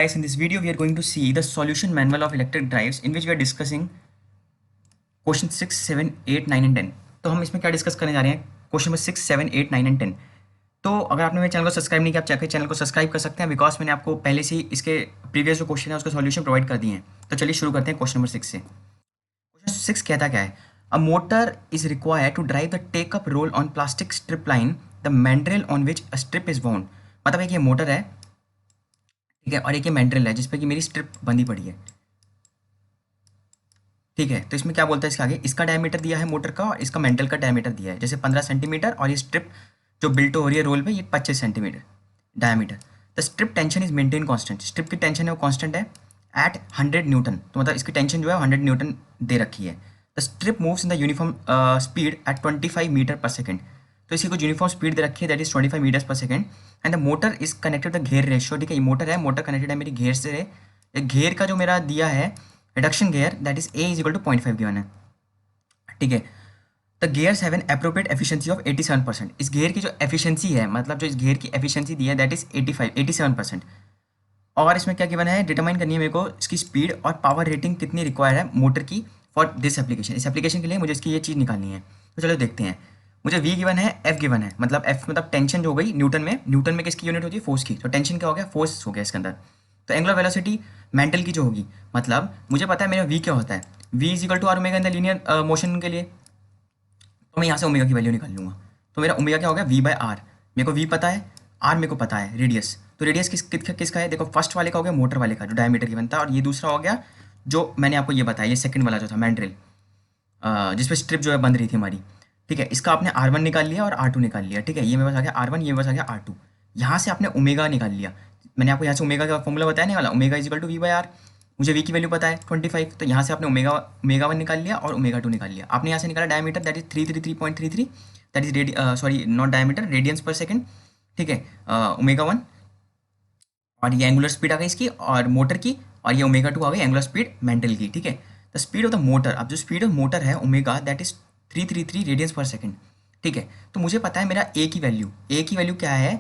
Guys, in this video, we are going to see the solution manual of electric drives in which we are discussing question 6, 7, 8, 9 and 10। तो हम इसमें क्या discuss करने जा रहे हैं? Question number 6, 7, 8, 9 and 10। तो अगर आपने मेरे चैनल को सब्सक्राइब नहीं किया, आप जाकर चैनल को सब्सक्राइब कर सकते हैं, बिकॉज मैंने आपको पहले से ही इसके प्रीवियस जो क्वेश्चन है उसका सॉल्यूशन प्रोवाइड कर दिए हैं। तो चलिए शुरू करते हैं क्वेश्चन नंबर 6 से। क्वेश्चन 6 कहता क्या है? A motor is required to drive the take up roll on plastic strip line the mandrel on which a strip is bound. मतलब एक ये मोटर है, ठीक है, और एक ये मैंड्रेल है जिसपे कि मेरी स्ट्रिप बंधी पड़ी है, ठीक है। तो इसमें क्या बोलता है इसके आगे? इसका डायमीटर दिया है मोटर का और इसका मैंड्रेल का डायमीटर दिया है, जैसे 15 सेंटीमीटर, और ये स्ट्रिप जो बिल्ट हो रही है रोल पे ये 25 centimetre diameter. The strip tension is maintain constant. Strip की टेंशन है वो कांस्टेंट है एट 100 न्यूटन। तो मतलब इसकी टेंशन जो है 100 न्यूटन दे रखी है। The strip moves in the uniform speed at 25 meter per second. तो इसकी कुछ यूनिफॉर्म स्पीड दे रखी है, that is 25 meters per second. And the motor is connected the gear ratio. ठीक है, ये मोटर है, मोटर कनेक्टेड है मेरी घेर से। एक घेर का जो मेरा दिया है reduction gear, that is a is equal to 0.5 given है, ठीक है। The gears have an appropriate efficiency of 87%। इस घेर की जो एफिशिएंसी है, मतलब जो इस घेर की एफिशिएंसी दी है, दैट इज 87%। और इसमें क्या गिवन है? डिटरमाइन करनी है मेरे को इसकी स्पीड और पावर रेटिंग कितनी रिक्वायर्ड है मोटर की फॉर दिस एप्लीकेशन। इस एप्लीकेशन के लिए मुझे इसकी ये चीज़ निकालनी है। तो चलो देखते हैं। मुझे वी गिवन है, एफ गिवन है, मतलब एफ मतलब टेंशन जो हो गई न्यूटन में। न्यूटन में किसकी यूनिट होती है? फोर्स की। तो टेंशन क्या हो गया? फोर्स हो गया इसके अंदर। तो एंगुलर वेलोसिटी मेंटल की जो होगी, मतलब मुझे पता है मेरा वी क्या होता है। V is equal to r omega in the linear motion के लिए। तो मैं यहाँ से ओमेगा की वैल्यू निकाल लूँगा। तो मेरा ओमेगा क्या हो गया? V by r. मेरे को वी पता है, आर मेरे को पता है, रेडियस। तो रेडियस किसका है? देखो, फर्स्ट वाले का हो गया मोटर वाले का जो डायमीटर गिवन था, और ये दूसरा हो गया जो मैंने आपको ये बताया, ये सेकंड वाला जो था मैंड्रेल, जिसपे स्ट्रिप जो है बंद रही थी हमारी, ठीक है। इसका आपने R1 निकाल लिया और R2 निकाल लिया, ठीक है। ये मेरे पास आ गया R1, ये मेरे पास आ गया R2। यहाँ से आपने ओमेगा निकाल लिया। मैंने आपको यहाँ से ओमेगा का फॉर्मूला बताया नहीं वाला, omega is equal to v by r. मुझे वी की वैल्यू पता है 25, तो यहाँ से आपने ओमेगा 1 निकाल लिया और ओमेगा 2 निकाल लिया। आपने यहाँ से निकाला diameter, that is 333.33, that is sorry not diameter, radiance पर सेकेंड, ठीक है। ओमेगा 1 और ये एंगुलर स्पीड आ गई इसकी और मोटर की, और ये ओमेगा 2 आ गई एंगुलर स्पीड मेंटल की, ठीक है। The speed of the motor, अब जो स्पीड ऑफ मोटर है ओमेगा, दैट इज 333 रेडियंस पर सेकेंड, ठीक है। तो मुझे पता है मेरा ए की वैल्यू क्या है,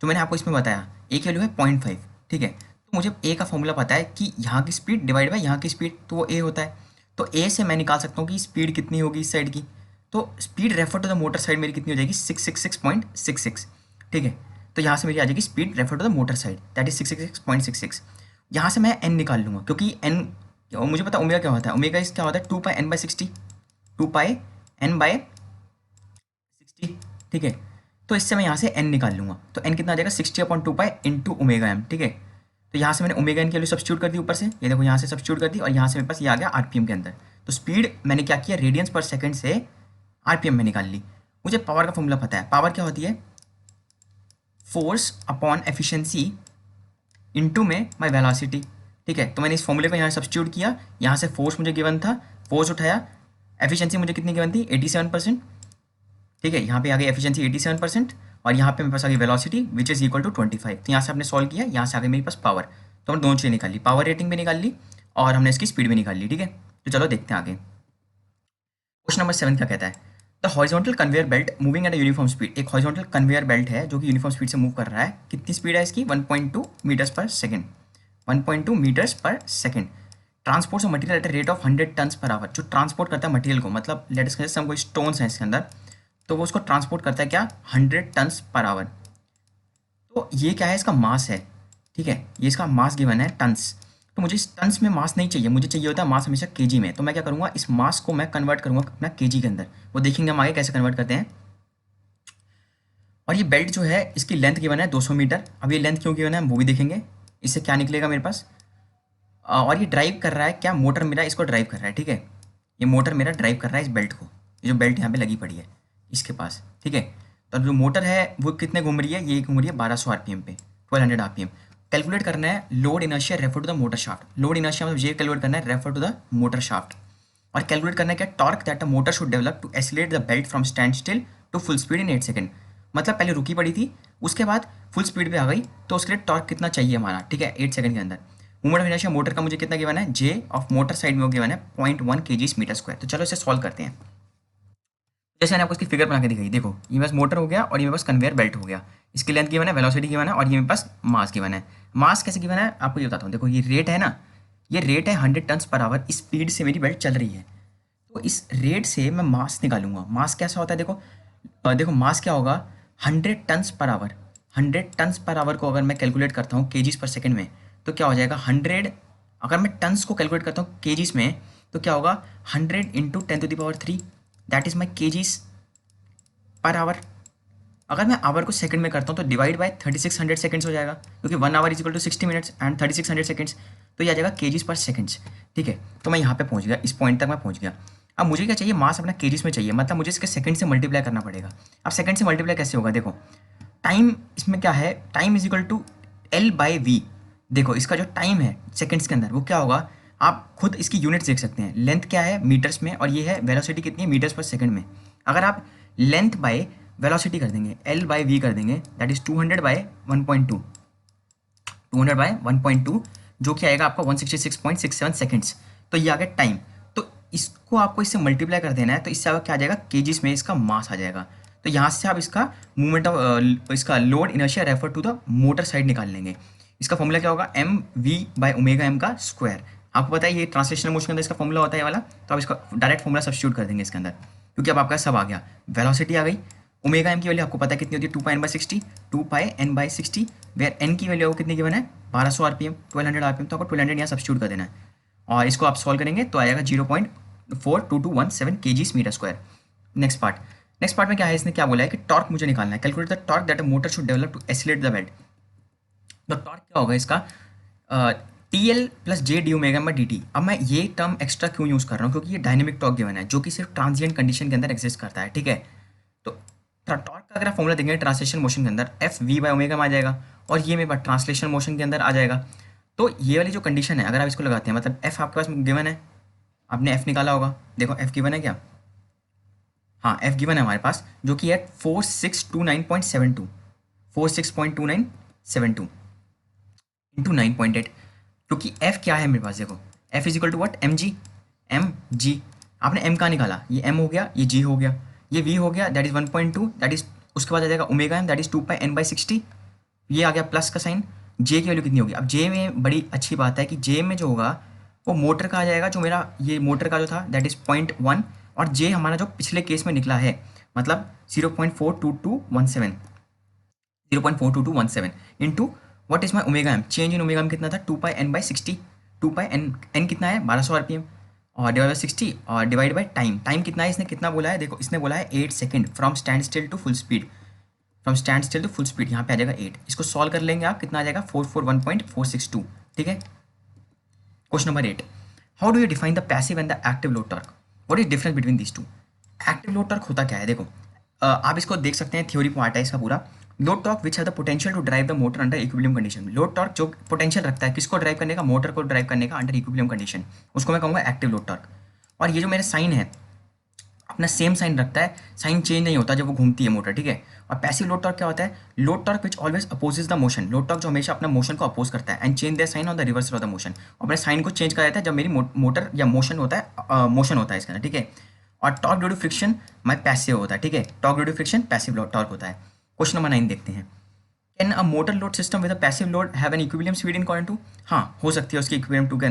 जो मैंने आपको इसमें बताया। ए की वैल्यू है 0.5, ठीक है। तो मुझे ए का फॉर्मूला पता है कि यहाँ की स्पीड डिवाइड बाई यहाँ की स्पीड, तो वो ए होता है। तो ए से मैं निकाल सकता हूँ कि स्पीड कितनी होगी इस साइड की। तो speed refer to the motor side मेरी कितनी हो जाएगी? 666.66, ठीक है। तो यहाँ से मेरी आ जाएगी speed refer to the motor side, that is 666.66। यहाँ से मैं एन निकाल लूँगा, क्योंकि एन मुझे पता ओमेगा क्या होता है। ओमेगा इस क्या होता है? 2πn/60, 2πn/60, ठीक है। तो इससे मैं यहाँ से n निकाल लूँगा। तो n कितना आ जाएगा? 60/2π इंटू ओमेगा एम, ठीक है। तो यहाँ से मैंने ओमेगा एन की वैल्यू सब्स्टिट्यूट कर दी ऊपर से, ये देखो यहाँ से सब्स्टिट्यूट कर दी, और यहाँ से मेरे पास ये आ गया आरपीएम के अंदर। तो स्पीड मैंने क्या किया? रेडियंस पर सेकंड से आरपीएम में निकाल ली। मुझे पावर का फॉर्मूला पता है। पावर क्या होती है? फोर्स अपॉन एफिशिएंसी इंटू में माई वेलोसिटी, ठीक है। तो मैंने इस फॉर्मूले को यहाँ सब्स्टिट्यूट किया। यहाँ से फोर्स मुझे गिवन था, फोर्स उठाया, एफिशिएंसी मुझे कितनी गिवन थी? 87%, ठीक है। यहाँ पे आ गई एफिशिएंसी 87%, और यहाँ पे मेरे पास आ गई velocity which is equal to 25। तो यहाँ से आपने सॉल्व किया, यहाँ से आ गई मेरे पास पावर। तो हमने दोनों चीज़ें निकाल ली, पावर रेटिंग भी निकाल ली और हमने इसकी स्पीड भी निकाल ली, ठीक है। तो चलो देखते हैं आगे। क्वेश्चन नंबर 7 क्या कहता है? The horizontal conveyor belt moving at a uniform speed. एक हॉरिजॉन्टल कन्वेयर बेल्ट है जो कि यूनिफॉर्म स्पीड से मूव कर रहा है। कितनी स्पीड है इसकी? 1.2 meters per second, 1.2 meters per second. Transport of material at a rate of 100 tons per hour. जो ट्रांसपोर्ट करता है मटेरियल को, मतलब लेट्स से हम कोई स्टोन्स हैं इसके अंदर, तो वो उसको ट्रांसपोर्ट करता है क्या? 100 टन्स पर आवर। तो ये क्या है? इसका मास है, ठीक है। ये इसका मास गिवन है टन्स। तो मुझे इस टन्स में मास नहीं चाहिए, मुझे चाहिए होता है मास हमेशा केजी में। तो मैं क्या करूँगा? इस मास को मैं कन्वर्ट करूँगा अपना केजी के अंदर। वो देखेंगे हम आगे कैसे कन्वर्ट करते हैं। और ये बेल्ट जो है इसकी लेंथ गिवन है 200 मीटर। अब ये लेंथ क्यों गिवन है वो भी देखेंगे। इससे क्या निकलेगा मेरे पास। और ये ड्राइव कर रहा है क्या? मोटर मेरा इसको ड्राइव कर रहा है, ठीक है। ये मोटर मेरा ड्राइव कर रहा है इस बेल्ट को। ये जो बेल्ट यहाँ पे लगी पड़ी है इसके पास, ठीक है। तो जो मोटर है वो कितने घूम रही है? ये घूम रही है 1200 आरपीएम पे, 1200 आरपीएम। कैलकुलेट करना है load inertia refer to the motor shaft. Load inertia मतलब ये कैलकुलेट करना है refer to the motor shaft. और कैलकुलेट करना है क्या? Torque that the motor should develop to accelerate the belt from standstill to full speed in 8 second. मतलब पहले रुकी पड़ी थी, उसके बाद फुल स्पीड पे आ गई, तो उसके लिए टॉर्क कितना चाहिए हमारा, ठीक है, 8 सेकंड के अंदर। मूवमेंट ऑफ इनर्शिया मोटर का मुझे कितना गिवन है? जे ऑफ मोटर साइड में वो गिवन है 0.1 kg मीटर स्क्वायर। तो चलो इसे सॉल्व करते हैं। जैसे मैंने आपको इसकी फिगर बना के दिखाई, देखो ये बस मोटर हो गया और ये बस कन्वेयर बेल्ट हो गया। इसकी लेंथ गिवन है, वेलोसिटी गिवन है और ये मेरे पास मास गिवन है। मास कैसे गिवन है आपको ये बताता हूँ। देखो ये रेट है ना, ये रेट है 100 टन्स पर आवर, स्पीड से मेरी बेल्ट चल रही है। तो इस रेट से मैं मास निकालूंगा। मास कैसा होता है देखो, देखो मास क्या होगा 100 tons per our. 100 tons per our को अगर मैं कैलकुलेट करता हूँ केजीज पर सेकंड में तो क्या हो जाएगा 100, अगर मैं टन्स को कैलकुलेट करता हूँ केजीज में तो क्या होगा 100 into 10⁻³ that is my KGs per hour. अगर मैं आवर को सेकंड में करता हूँ तो डिवाइड बाय 3600 सेकंड्स हो जाएगा, क्योंकि 1 hour is equal to 60 minutes and 3600 seconds, तो ये आ जाएगा केजीज पर सेकंड्स। ठीक है, तो मैं यहाँ पे पहुँच गया, इस पॉइंट तक मैं पहुँच गया। अब मुझे क्या चाहिए, मास अपना केजीज में चाहिए, मतलब मुझे इसके सेकंड से मल्टीप्लाई करना पड़ेगा। अब सेकंड से मल्टीप्लाई कैसे होगा, देखो टाइम इसमें क्या है, time is equal to L/V। देखो इसका जो टाइम है सेकंड्स के अंदर वो क्या होगा, आप खुद इसकी यूनिट्स देख सकते हैं। लेंथ क्या है मीटर्स में और ये है वेलोसिटी कितनी है मीटर्स पर सेकंड में। अगर आप लेंथ बाय वेलोसिटी कर देंगे L/V कर देंगे दैट इज 200/1.2, 200/1.2 जो कि आएगा आपका 166.67 सेकंड्स। तो ये आ गया टाइम। तो इसको आपको इससे मल्टीप्लाई कर देना है, तो इससे आपका क्या आ जाएगा केजीज में इसका मास आ जाएगा। तो यहाँ से आप इसका मूवमेंट ऑफ इसका load inertia refer to the motor side निकाल लेंगे। इसका फॉर्मूला क्या होगा mv/ω_m का स्क्वायर। आपको पता है ये ट्रांसलेशनल मोशन के अंदर इसका फॉर्मूला होता है ये वाला, तो आप इसका डायरेक्ट फॉर्मूला सब्स्टिट्यूट कर देंगे इसके अंदर, क्योंकि अब आपका सब आ गया। वेलोसिटी आ गई, ओमेगा एम की वैल्यू आपको पता है कितनी होती है 2πn/60, 2πn/60 वेयर एन की वैल्यू कितनी गिवन है 1200 आरपीएम, 1200 आरपीएम, तो आपको 1200 यहाँ सब्स्टिट्यूट कर देना है और इसको आप सॉल्व करेंगे तो आएगा 0.4217 kg meter square. Next part में क्या है, इसने क्या बोला है कि टॉर्क मुझे निकालना है, calculate the torque that a motor should develop to accelerate the belt. तो टॉर्क क्या होगा इसका TL + J/d⁻dt। अब मैं ये टर्म एक्स्ट्रा क्यों यूज़ कर रहा हूँ, क्योंकि ये डायनेमिक टॉर्क गिवन है जो कि सिर्फ ट्रांजिएंट कंडीशन के अंदर एग्जिस्ट करता है। ठीक है, तो टॉर्क का अगर आप फॉर्मूला देंगे ट्रांसलेशन मोशन के अंदर FV/ω में आ जाएगा और ये मेरे पास ट्रांसलेशन मोशन के अंदर आ जाएगा। तो ये वाली जो कंडीशन है अगर आप इसको लगाते हैं, मतलब F आपके पास गिवन है, आपने F निकाला होगा, देखो F गिवन है क्या, हाँ F गिवन है हमारे पास जो कि है 4629.72, 46.2972 इंटू 9.8, क्योंकि F क्या है मेरे पास, देखो F is equal to what mg। आपने M कहाँ निकाला, ये M हो गया, ये G हो गया, ये V हो गया दैट इज 1.2, दैट इज उसके बाद आ जाएगा omega M that is 2πn/60, ये आ गया प्लस का साइन। J की वैल्यू कितनी होगी, अब J में बड़ी अच्छी बात है कि J में जो होगा वो मोटर का आ जाएगा, जो मेरा ये मोटर का जो था दैट इज 0.1 और J हमारा जो पिछले केस में निकला है मतलब 0.42217, 0.42217 into what is my omega m, change in omega m कितना था 2πn/60, 2πn कितना है 1200 आरपीएम और डिवाइड बाई 60 और डिवाइड बाई टाइम कितना है, इसने कितना बोला है, देखो इसने बोला है 8 second from standstill to full speed, from standstill to full speed, यहाँ पे आ जाएगा 8। इसको सॉल्व कर लेंगे आप, कितना आ जाएगा 441.462। ठीक है, question number 8, how do you define the passive and the active load torque, what is difference between these two. Active load torque होता क्या है, देखो आप इसको देख सकते हैं, थ्योरी पार्ट है इसका पूरा। Load torque which have the potential to drive the motor under equilibrium condition. Load torque जो पोटेंशियल रखता है किसको ड्राइव करने का, मोटर को ड्राइव करने का अंडर इक्विलिब्रियम कंडीशन, उसको मैं कहूँगा एक्टिव लोड टॉर्क। और ये जो मेरा साइन है अपना सेम साइन रखता है, साइन चेंज नहीं होता जब वो घूमती है मोटर। ठीक है, और पैसिव लोड टॉर्क क्या होता है, load torque which always opposes the motion, load torque जो हमेशा अपना मोशन को अपोज करता है and change the sign on the reversal of the motion, और अपने साइन को चेंज कर देता है जब मेरी मोटर या मोशन होता है, मोशन होता है इसके अंदर। ठीक है, और torque due to friction my passive होता है। ठीक है, torque due to friction passive torque होता है। क्वेश्चन नंबर 9 देखते हैं, can a motor load system with a passive load have an equilibrium speed in quadrant 2। हाँ हो सकती है उसकी इक्विलिब्रियम 2 के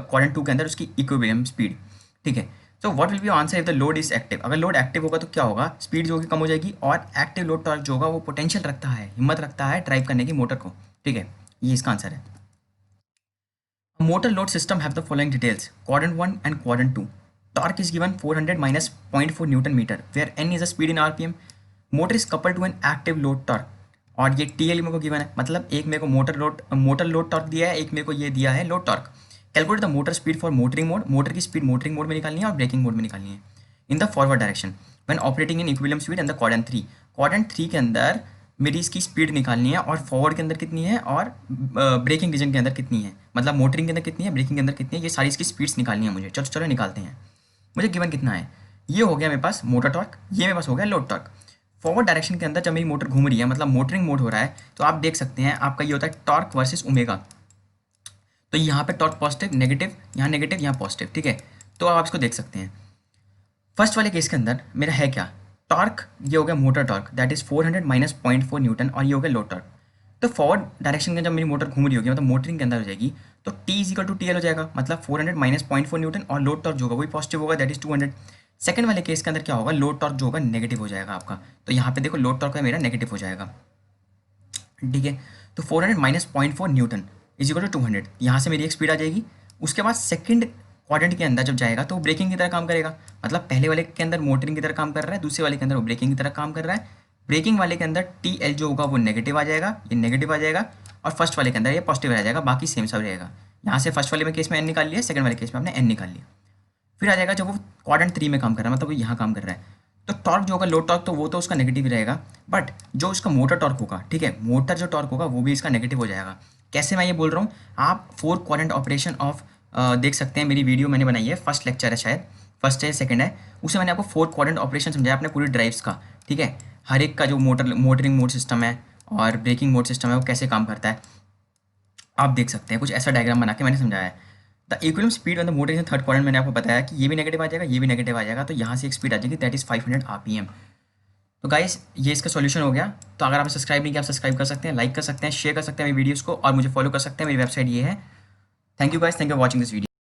क्वाड्रेंट 2 के अंदर उसकी इक्विलिब्रियम स्पीड। ठीक है, तो what will be answer if the load is active. अगर लोड एक्टिव होगा तो क्या होगा, स्पीड जो होगी कम हो जाएगी, और एक्टिव लोड टॉर्क जो होगा वो पोटेंशियल रखता है, हिम्मत रखता है ड्राइव करने की मोटर को। ठीक है, ये इसका आंसर है। Motor load system have the following details, quadrant 1 and quadrant 2। Torque is given 400 minus 0.4 newton meter where n is a speed in rpm. Motor is coupled to an active load torque और ये TL मेरे को given है, मतलब एक मेरे को motor load torque दिया है, एक मेरे को ये दिया है load torque. Calculate the motor speed for motoring mode, motor की स्पीड मोटरिंग मोड में निकालनी है और ब्रेकिंग मोड में निकालनी है in the forward direction when operating in equilibrium speed and the quadrant 3। Quadrant 3 के अंदर मेरी इसकी स्पीड निकालनी है और फॉरवर्ड के अंदर कितनी है और ब्रेकिंग रीजन के अंदर कितनी है, मतलब मोटरिंग के अंदर कितनी है, ब्रेकिंग के अंदर कितनी है, ये सारी इसकी स्पीड्स निकालनी है मुझे। चलो चलो निकालते हैं। मुझे गिवन कितना है, ये हो गया मेरे पास मोटर टॉर्क, ये मेरे पास हो गया लोड टॉर्क। फॉरवर्ड डायरेक्शन के अंदर जब मेरी मोटर घूम रही है, मतलब मोटरिंग मोड हो रहा है, तो आप देख सकते हैं आपका ये होता है टॉर्क वर्सेस ओमेगा। तो यहाँ पे टॉर्क पॉजिटिव नेगेटिव, यहाँ पॉजिटिव। ठीक है, तो आप इसको देख सकते हैं। फर्स्ट वाले केस के अंदर मेरा है क्या, टॉर्क ये हो गया मोटर टॉर्क, दैट इज 400 माइनस 0.4 न्यूटन, और ये हो गया लोड टॉर्क। तो फॉरवर्ड डायरेक्शन में जब मेरी मोटर घूम रही होगी, मतलब मोटरिंग के अंदर हो जाएगी, तो T is equal to T L हो जाएगा, मतलब 400 माइनस 0.4 न्यूटन, और लोड टॉर्क जो होगा वही पॉजिटिव होगा, दैट इज 200। सेकंड वाले केस के अंदर क्या होगा, लोड टॉर्क जो होगा नेगेटिव हो जाएगा आपका, तो यहाँ पे देखो लोड टॉर्क है मेरा नेगेटिव हो जाएगा, ठीक है। तो 400 माइनस 0.4 न्यूटन इज इक्वल टू 200, यहाँ से मेरी एक स्पीड आ जाएगी। उसके बाद सेकंड क्वाड्रेंट के अंदर जब जाएगा तो वो ब्रेकिंग की तरह काम करेगा, मतलब पहले वाले के अंदर मोटरिंग की तरह काम कर रहा है, दूसरे वाले के अंदर वो ब्रेकिंग की तरह काम कर रहा है। ब्रेकिंग वाले के अंदर टी एल जो होगा वो नेगेटिव आ जाएगा, ये नेगेटिव आ जाएगा, और फर्स्ट वाले के अंदर ये पॉजिटिव आ जाएगा, बाकी सेम सब रहेगा। यहाँ से फर्स्ट वाले में केस में एन निकाल लिया, सेकंड वाले केस में आपने एन निकाल लिया। फिर आ जाएगा जब वो क्वाड्रेंट 3 में काम कर रहा है, मतलब वो यहाँ काम कर रहा है, तो टॉर्क जो होगा लोड टॉर्क, तो वो तो उसका नेगेटिव ही रहेगा, बट जो उसका मोटर टॉर्क होगा, ठीक है, मोटर जो टॉर्क होगा वो भी इसका नेगेटिव हो जाएगा। कैसे मैं ये बोल रहा हूँ, आप 4 क्वाड्रेंट ऑपरेशन ऑफ देख सकते हैं, मेरी वीडियो मैंने बनाई है, फर्स्ट लेक्चर है शायद, फर्स्ट है सेकंड है, उसमें मैंने आपको 4 क्वाड्रेंट ऑपरेशन समझाया अपने पूरी ड्राइव्स का, ठीक है, हर एक का जो मोटरिंग मोड सिस्टम है और ब्रेकिंग मोड सिस्टम है वो कैसे काम करता है, आप देख सकते हैं, कुछ ऐसा डायग्राम बना के मैंने समझाया है। The equilibrium speed on the motor in third quadrant, मैंने आपको बताया कि ये भी नेगेटिव आ जाएगा, ये भी नेगेटिव आ जाएगा, तो यहाँ से एक स्पीड आ जाएगी, दैट इज 500 आरपीएम। तो गाइस ये इसका सॉल्यूशन हो गया। तो अगर आप सब्सक्राइब नहीं किया, आप सब्सक्राइब कर सकते हैं, लाइक कर सकते हैं, शेयर कर सकते हैं मेरी वीडियोस को, और मुझे फॉलो कर सकते हैं, मेरी वेबसाइट ये है। Thank you guys, thank you for watching this video.